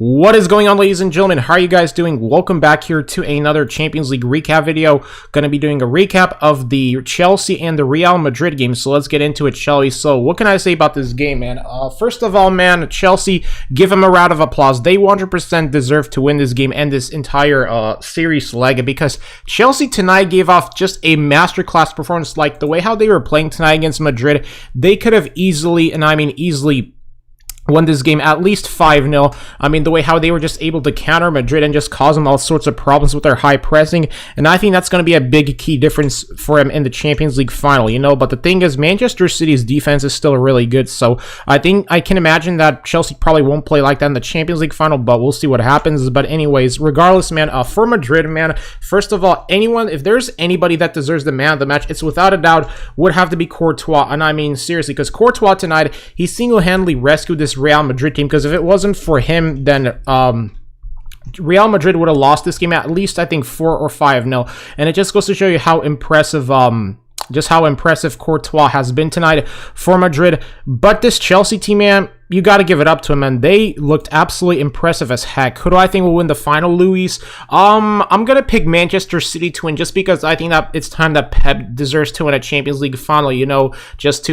What is going on, ladies and gentlemen? How are you guys doing? Welcome back here to another Champions League recap video. Going to be doing a recap of the Chelsea and the Real Madrid game. So let's get into it, shall we? So what can I say about this game, man? First of all, man, Chelsea, give them a round of applause. They 100% deserve to win this game and this entire series leg, because Chelsea tonight gave off just a masterclass performance. Like the way how they were playing tonight against Madrid, they could have easily, and I mean easily, won this game at least 5-0. I mean, the way how they were just able to counter Madrid and just cause them all sorts of problems with their high pressing. And I think that's going to be a big key difference for them in the Champions League final, you know. But the thing is, Manchester City's defense is still really good. So I think I can imagine that Chelsea probably won't play like that in the Champions League final, but we'll see what happens. But anyways, regardless, man, for Madrid, man, first of all, if there's anybody that deserves the man of the match, it's without a doubt would have to be Courtois. And I mean, seriously, because Courtois tonight, he single-handedly rescued this Real Madrid team, because if it wasn't for him, then Real Madrid would have lost this game at least, I think, 4 or 5-0. And it just goes to show you how impressive just how impressive Courtois has been tonight for Madrid. But this Chelsea team, man, you got to give it up to them, and they looked absolutely impressive as heck. Who do I think will win the final, Luis? I'm going to pick Manchester City to win, just because I think that it's time that Pep deserves to win a Champions League final, you know, just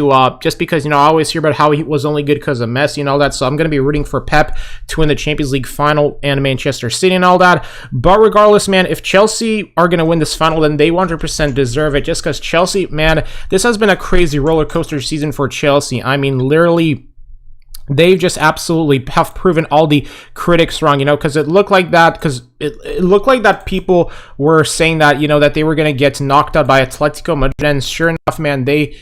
because, you know, I always hear about how he was only good because of Messi and all that, so I'm going to be rooting for Pep to win the Champions League final and Manchester City and all that. But regardless, man, if Chelsea are going to win this final, then they 100% deserve it, just because Chelsea, man, this has been a crazy roller coaster season for Chelsea. I mean, literally, they've just absolutely have proven all the critics wrong, you know, because it looked like that, people were saying that, you know, that they were going to get knocked out by Atletico Madrid, and sure enough, man, they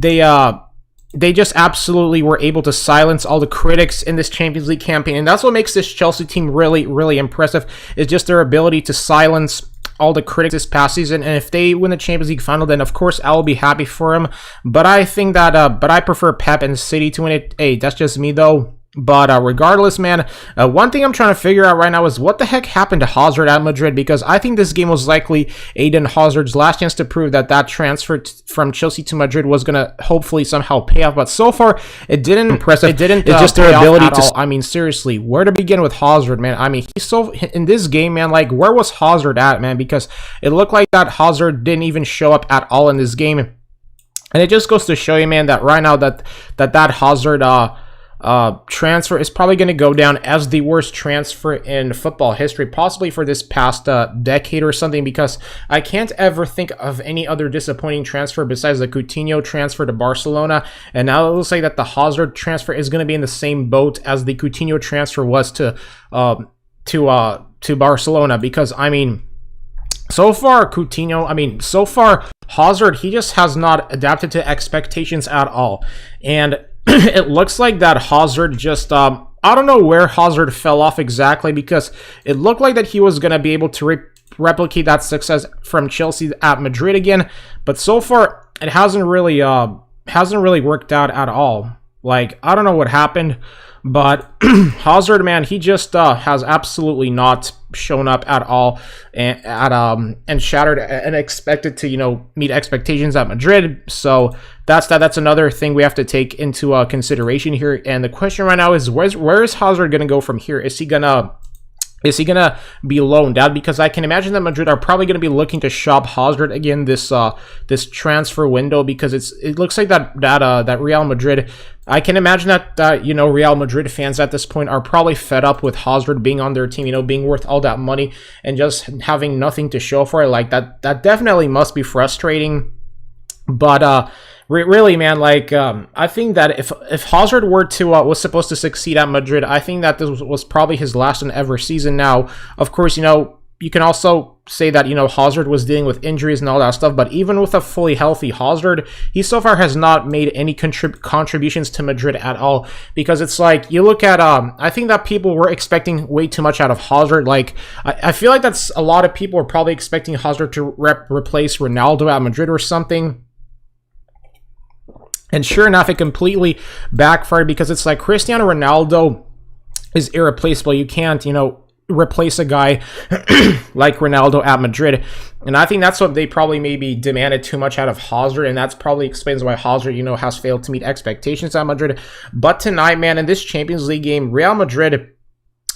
just absolutely were able to silence all the critics in this Champions League campaign. And that's what makes this Chelsea team really, really impressive, is just their ability to silence all the critics this past season. And if they win the Champions League final, then of course I'll be happy for them. But I think that but I prefer Pep and City to win it. Hey, that's just me though. But regardless, man, one thing I'm trying to figure out right now is what the heck happened to Hazard at Madrid, because I think this game was likely Eden Hazard's last chance to prove that that transfer from Chelsea to Madrid was going to hopefully somehow pay off. But so far, it didn't impress. It didn't. It's just their ability to. I mean, seriously, where to begin with Hazard, man? I mean, he's so in this game, man. Like, where was Hazard at, man? Because it looked like that Hazard didn't even show up at all in this game, and it just goes to show you, man, that right now that Hazard transfer is probably going to go down as the worst transfer in football history, possibly for this past decade or something, because I can't ever think of any other disappointing transfer besides the Coutinho transfer to Barcelona. And now it looks like that the Hazard transfer is going to be in the same boat as the Coutinho transfer was to Barcelona, because I mean, so far Hazard, he just has not adapted to expectations at all. And it looks like that Hazard just, I don't know where Hazard fell off exactly, because it looked like that he was going to be able to replicate that success from Chelsea at Madrid again. But so far, it hasn't really worked out at all. Like, I don't know what happened, but Hazard, man, he just has absolutely not shown up at all, and shattered and expected to, you know, meet expectations at Madrid. So that's another thing we have to take into consideration here. And the question right now is, where is Hazard gonna go from here? Is he gonna be loaned out? Because I can imagine that Madrid are probably going to be looking to shop Hazard again this transfer window, because it looks like that Real Madrid, I can imagine that you know, Real Madrid fans at this point are probably fed up with Hazard being on their team, you know, being worth all that money and just having nothing to show for it. Like that definitely must be frustrating. But really, man, like, I think that if Hazard was supposed to succeed at Madrid, I think that this was probably his last and ever season. Now, of course, you know, you can also say that, you know, Hazard was dealing with injuries and all that stuff, but even with a fully healthy Hazard, he so far has not made any contributions to Madrid at all. Because it's like, you look at, I think that people were expecting way too much out of Hazard. Like, I feel like that's a lot of people are probably expecting Hazard to replace Ronaldo at Madrid or something. And sure enough, it completely backfired, because it's like Cristiano Ronaldo is irreplaceable. You can't, you know, replace a guy like Ronaldo at Madrid. And I think that's what they probably maybe demanded too much out of Hazard, and that's probably explains why Hazard, you know, has failed to meet expectations at Madrid. But tonight, man, in this Champions League game, Real Madrid,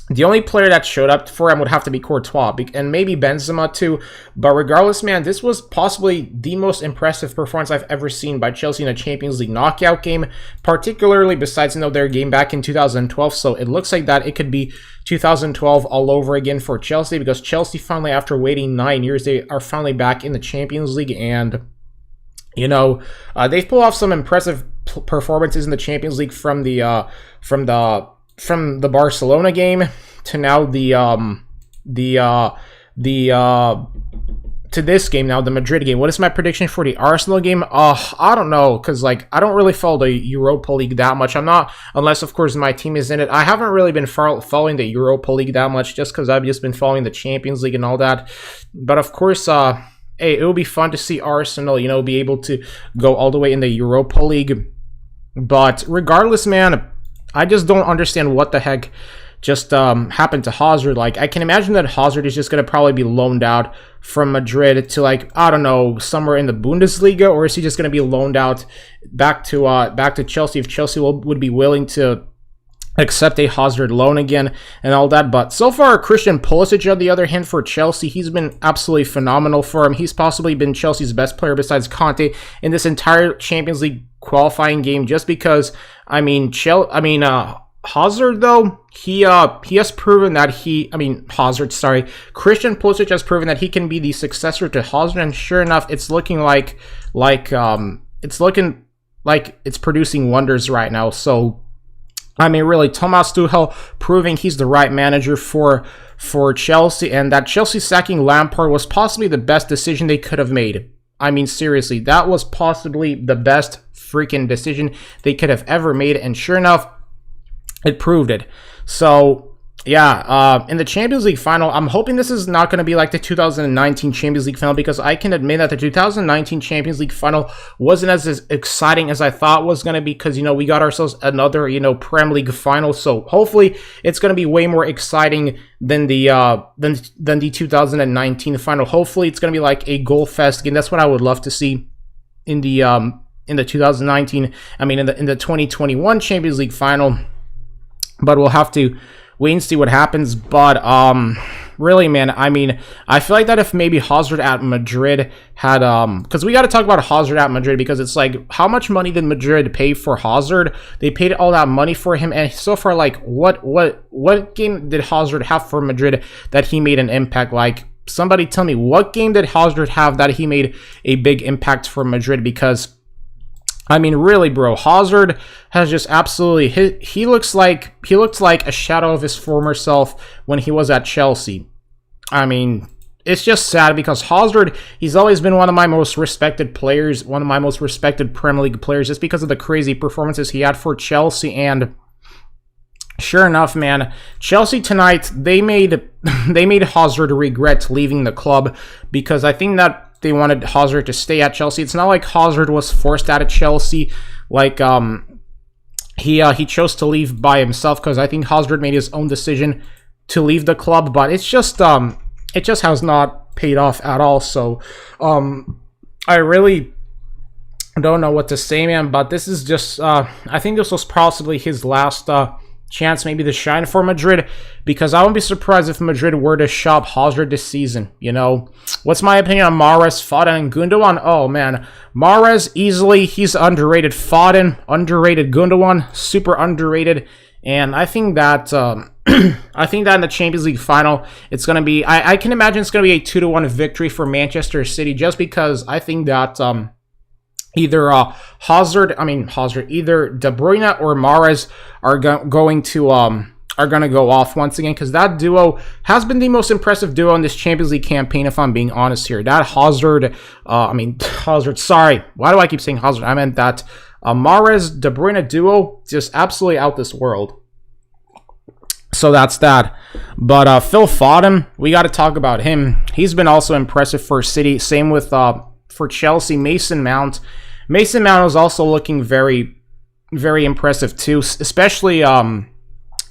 The only player that showed up for him would have to be Courtois, and maybe Benzema too. But regardless, man, this was possibly the most impressive performance I've ever seen by Chelsea in a Champions League knockout game, particularly besides, their game back in 2012. So it looks like that it could be 2012 all over again for Chelsea, because Chelsea finally, after waiting 9 years, they are finally back in the Champions League. And, they've pulled off some impressive performances in the Champions League from the Barcelona game to now to this game now, the Madrid game. What is my prediction for the Arsenal game? I don't know, because I don't really follow the Europa League that much. I'm not, unless of course my team is in it. I haven't really been following the Europa League that much, just because I've just been following the Champions League and all that. But of course, hey, it will be fun to see Arsenal, be able to go all the way in the Europa League. But regardless, man, I just don't understand what the heck just happened to Hazard. I can imagine that Hazard is just going to probably be loaned out from Madrid to, I don't know, somewhere in the Bundesliga, or is he just going to be loaned out back to Chelsea if Chelsea would be willing to accept a Hazard loan again and all that. But so far, Christian Pulisic, on the other hand, for Chelsea, he's been absolutely phenomenal for him. He's possibly been Chelsea's best player besides Conte in this entire Champions League qualifying game, just because, Hazard, though, he has proven that Christian Pulisic has proven that he can be the successor to Hazard, and sure enough, it's looking like it's producing wonders right now. So, really, Thomas Tuchel proving he's the right manager for Chelsea, and that Chelsea sacking Lampard was possibly the best decision they could have made. Seriously, that was possibly the best freaking decision they could have ever made, and sure enough, it proved it. So, yeah, in the Champions League final, I'm hoping this is not going to be like the 2019 Champions League final, because I can admit that the 2019 Champions League final wasn't as exciting as I thought it was going to be, because, we got ourselves another, Prem League final. So hopefully it's going to be way more exciting than the 2019 final. Hopefully it's going to be like a goal fest game. That's what I would love to see in the 2019, in the 2021 Champions League final. But we'll have to wait and see what happens. But really, man, I feel like that if maybe Hazard at Madrid had because we got to talk about Hazard at Madrid, because it's how much money did Madrid pay for Hazard? They paid all that money for him, and so far, what game did Hazard have for Madrid that he made an impact? Somebody tell me, what game did Hazard have that he made a big impact for Madrid? Because really, bro, Hazard has just absolutely, he looked like a shadow of his former self when he was at Chelsea. It's just sad, because Hazard, he's always been one of my most respected players, one of my most respected Premier League players, just because of the crazy performances he had for Chelsea. And sure enough, man, Chelsea tonight, they made Hazard regret leaving the club, because I think that they wanted Hazard to stay at Chelsea. It's not like Hazard was forced out of Chelsea. He chose to leave by himself, because I think Hazard made his own decision to leave the club. But it just has not paid off at all. So I really don't know what to say, man. But this is just I think this was possibly his last chance maybe to shine for Madrid, because I wouldn't be surprised if Madrid were to shop Hazard this season. What's my opinion on Mahrez, Foden, and Gundogan? Oh man, Mahrez easily, he's underrated. Foden underrated. Gundogan super underrated. And I think that I think that in the Champions League final, it's gonna be, I can imagine it's gonna be a 2-1 victory for Manchester City, just because I think that either either De Bruyne or Mahrez are going to go off once again, because that duo has been the most impressive duo in this Champions League campaign, if I'm being honest here. That Hazard, sorry, why do I keep saying Hazard? I meant that Mahrez, De Bruyne duo, just absolutely out this world. So that's that. But Phil Foden, we got to talk about him. He's been also impressive for City. Same with for Chelsea, Mason Mount. Mason Mount is also looking very, very impressive too, especially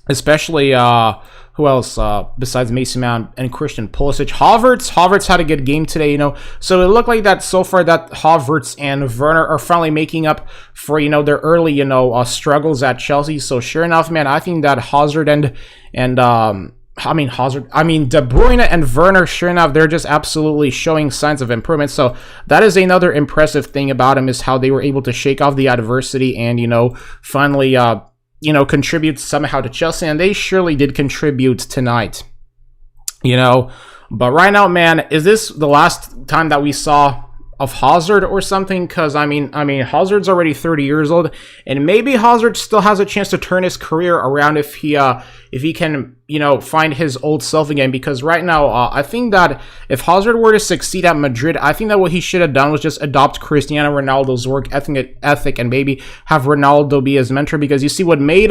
especially who else besides Mason Mount and Christian Pulisic. Havertz had a good game today, so it looked like that so far that Havertz and Werner are finally making up for their early struggles at Chelsea. So sure enough, man, I think that Hazard and De Bruyne and Werner, sure enough, they're just absolutely showing signs of improvement. So that is another impressive thing about him, is how they were able to shake off the adversity and finally contribute somehow to Chelsea, and they surely did contribute tonight. But right now, man, is this the last time that we saw of Hazard or something? Because I mean Hazard's already 30 years old, and maybe Hazard still has a chance to turn his career around if he can find his old self again. Because right now, I think that if Hazard were to succeed at Madrid, I think that what he should have done was just adopt Cristiano Ronaldo's work ethic and maybe have Ronaldo be his mentor. Because you see, what made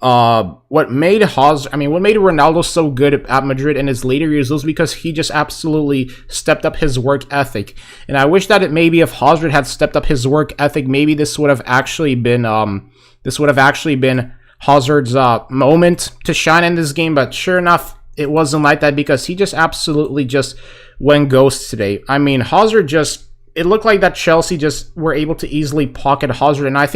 Ronaldo so good at Madrid in his later years was because he just absolutely stepped up his work ethic. And I wish that maybe if Hazard had stepped up his work ethic, maybe this would have actually been Hazard's moment to shine in this game. But sure enough, it wasn't like that, because he just absolutely just went ghost today. I mean, Hazard just, it looked like that Chelsea just were able to easily pocket Hazard, and I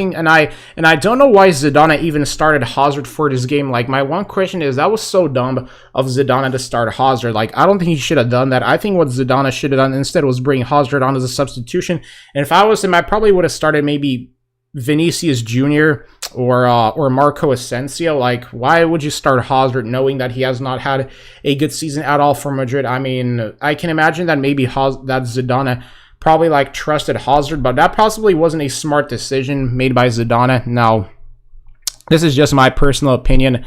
don't know why Zidane even started Hazard for this game. Like, my one question is, that was so dumb of Zidane to start Hazard. Like, I don't think he should have done that. I think what Zidane should have done instead was bring Hazard on as a substitution. And if I was him, I probably would have started maybe Vinicius Jr. or Marco Asensio. Like, why would you start Hazard knowing that he has not had a good season at all for Madrid? I mean, I can imagine that maybe that Zidane probably trusted Hazard, but that possibly wasn't a smart decision made by Zidane. Now, this is just my personal opinion,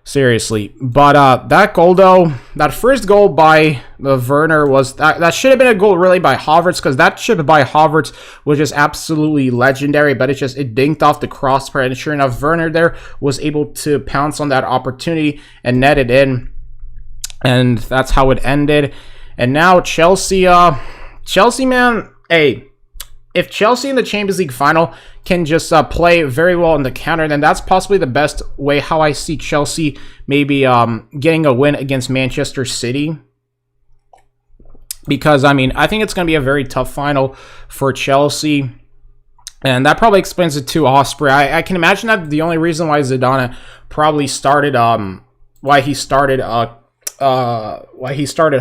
seriously. But that goal, though, that first goal by Werner was that should have been a goal really by Havertz, because that chip by Havertz was just absolutely legendary. But it dinked off the crossbar, and sure enough, Werner there was able to pounce on that opportunity and net it in, and that's how it ended. And now Chelsea, man, hey, if Chelsea in the Champions League final can just play very well in the counter, then that's possibly the best way how I see Chelsea maybe getting a win against Manchester City. Because, I mean, I think it's going to be a very tough final for Chelsea. And that probably explains it to Osprey. I can imagine that the only reason why Zidane probably started, why he started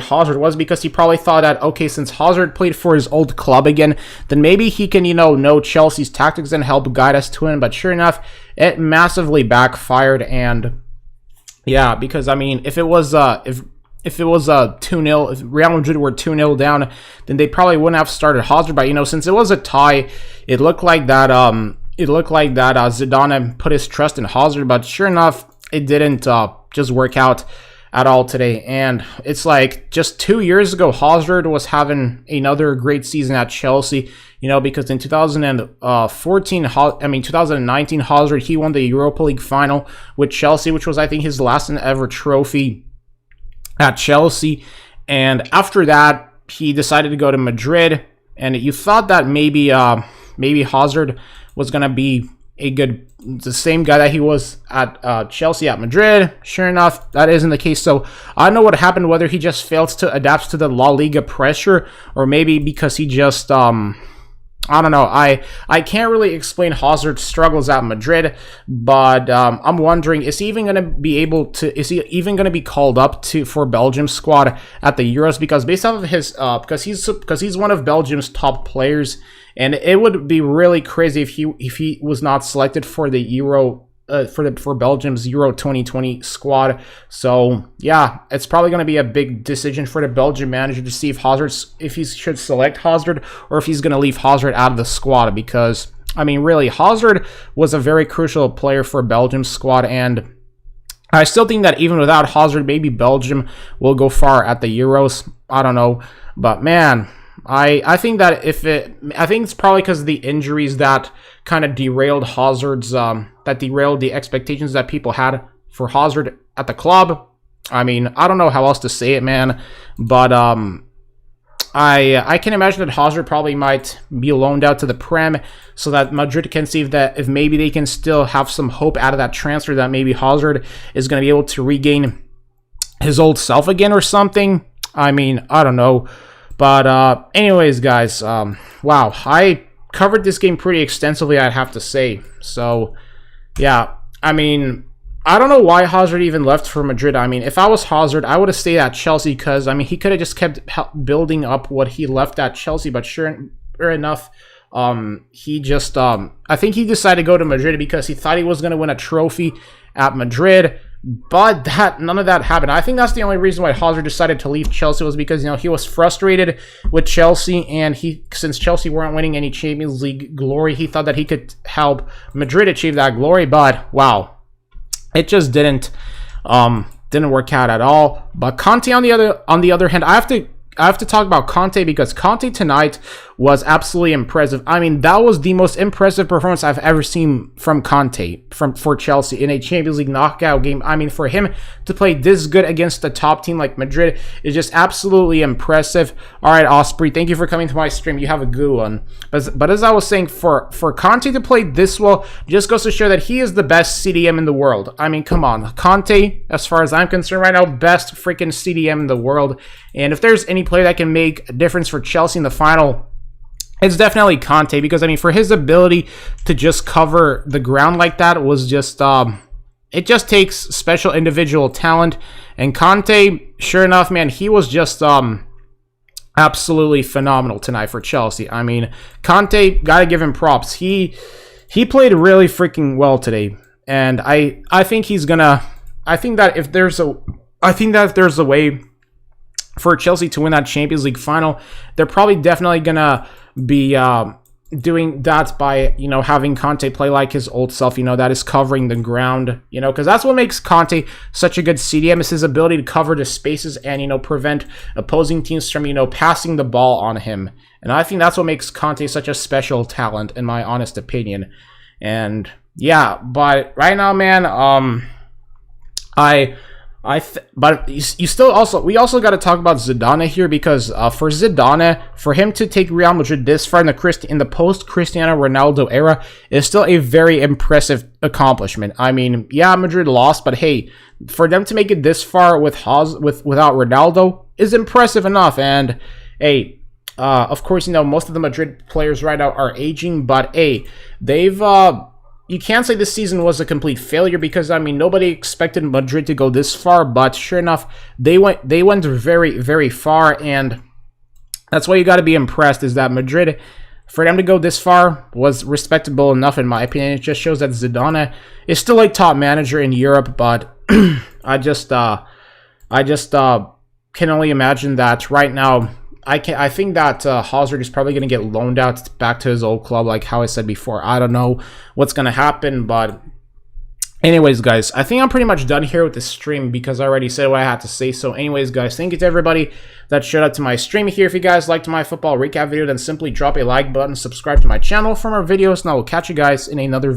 Hazard was because he probably thought that, okay, since Hazard played for his old club again, then maybe he can, know Chelsea's tactics and help guide us to win. But sure enough, it massively backfired. And yeah, because I mean, if it was if it was 2-0, if Real Madrid were 2-0 down, then they probably wouldn't have started Hazard. But since it was a tie, it looked like that Zidane put his trust in Hazard. But sure enough, it didn't just work out at all today. And it's like just 2 years ago, Hazard was having another great season at Chelsea, because in 2019, Hazard, he won the Europa League final with Chelsea, which was, I think, his last and ever trophy at Chelsea. And after that, he decided to go to Madrid, and you thought that maybe Hazard was going to be the same guy that he was at Chelsea at Madrid. Sure enough, that isn't the case. So I don't know what happened, whether he just failed to adapt to the La Liga pressure, or maybe because he just I don't know. I can't really explain Hazard's struggles at Madrid, but I'm wondering, is he even going to be called up for Belgium's squad at the Euros? Because based off of his because he's one of Belgium's top players, and it would be really crazy if he was not selected for the Euro for Belgium's Euro 2020 squad. So yeah, it's probably going to be a big decision for the Belgian manager to see if he should select Hazard, or if he's going to leave Hazard out of the squad. Because I mean, really, Hazard was a very crucial player for Belgium's squad, and I still think that even without Hazard, maybe Belgium will go far at the Euros. I don't know, but man, I think that I think it's probably because of the injuries that kind of derailed the expectations that people had for Hazard at the club. I mean, I don't know how else to say it, man, but I can imagine that Hazard probably might be loaned out to the Prem so that Madrid can see if maybe they can still have some hope out of that transfer, that maybe Hazard is going to be able to regain his old self again or something. I mean, I don't know. But anyways, guys, wow, I covered this game pretty extensively, I'd have to say. So, yeah, I mean, I don't know why Hazard even left for Madrid. I mean, if I was Hazard, I would have stayed at Chelsea because, I mean, he could have just kept building up what he left at Chelsea. But sure enough, he just, I think he decided to go to Madrid because he thought he was going to win a trophy at Madrid. But none of that happened. I think that's the only reason why Hazard decided to leave Chelsea was because, he was frustrated with Chelsea, and since Chelsea weren't winning any Champions League glory, he thought that he could help Madrid achieve that glory. But wow, it just didn't work out at all. But Conte on the other hand, I have to talk about Conte because Conte tonight was absolutely impressive. I mean, that was the most impressive performance I've ever seen from Conte for Chelsea in a Champions League knockout game. I mean, for him to play this good against a top team like Madrid is just absolutely impressive. All right, Osprey, thank you for coming to my stream. You have a good one. But as I was saying, for Conte to play this well just goes to show that he is the best CDM in the world. I mean, come on. Conte, as far as I'm concerned right now, best freaking CDM in the world. And if there's any player that can make a difference for Chelsea in the final, it's definitely Conte, because, I mean, for his ability to just cover the ground like that was just, it just takes special individual talent. And Conte, sure enough, man, he was just absolutely phenomenal tonight for Chelsea. I mean, Conte, gotta give him props. He played really freaking well today. And I think he's gonna, I think that if there's a way for Chelsea to win that Champions League final, they're probably definitely gonna be doing that by, having Conte play like his old self, that is covering the ground, because that's what makes Conte such a good CDM, is his ability to cover the spaces and, prevent opposing teams from, passing the ball on him. And I think that's what makes Conte such a special talent, in my honest opinion. And yeah, but right now, man, but we also got to talk about Zidane here, because for Zidane, for him to take Real Madrid this far in the post Cristiano Ronaldo era is still a very impressive accomplishment. I mean, yeah, Madrid lost, but hey, for them to make it this far without Ronaldo is impressive enough. And hey, of course, most of the Madrid players right now are aging, but hey, they've you can't say this season was a complete failure, because, I mean, nobody expected Madrid to go this far, but sure enough, they went very, very far, and that's why you got to be impressed, is that Madrid, for them to go this far, was respectable enough, in my opinion. It just shows that Zidane is still a top manager in Europe, but I just can only imagine that right now, I think that Hazard is probably going to get loaned out back to his old club, like how I said before. I don't know what's going to happen, but anyways, guys, I think I'm pretty much done here with the stream, because I already said what I had to say. So anyways, guys, thank you to everybody that showed up to my stream here. If you guys liked my football recap video, then simply drop a like button, subscribe to my channel for more videos, and I will catch you guys in another video.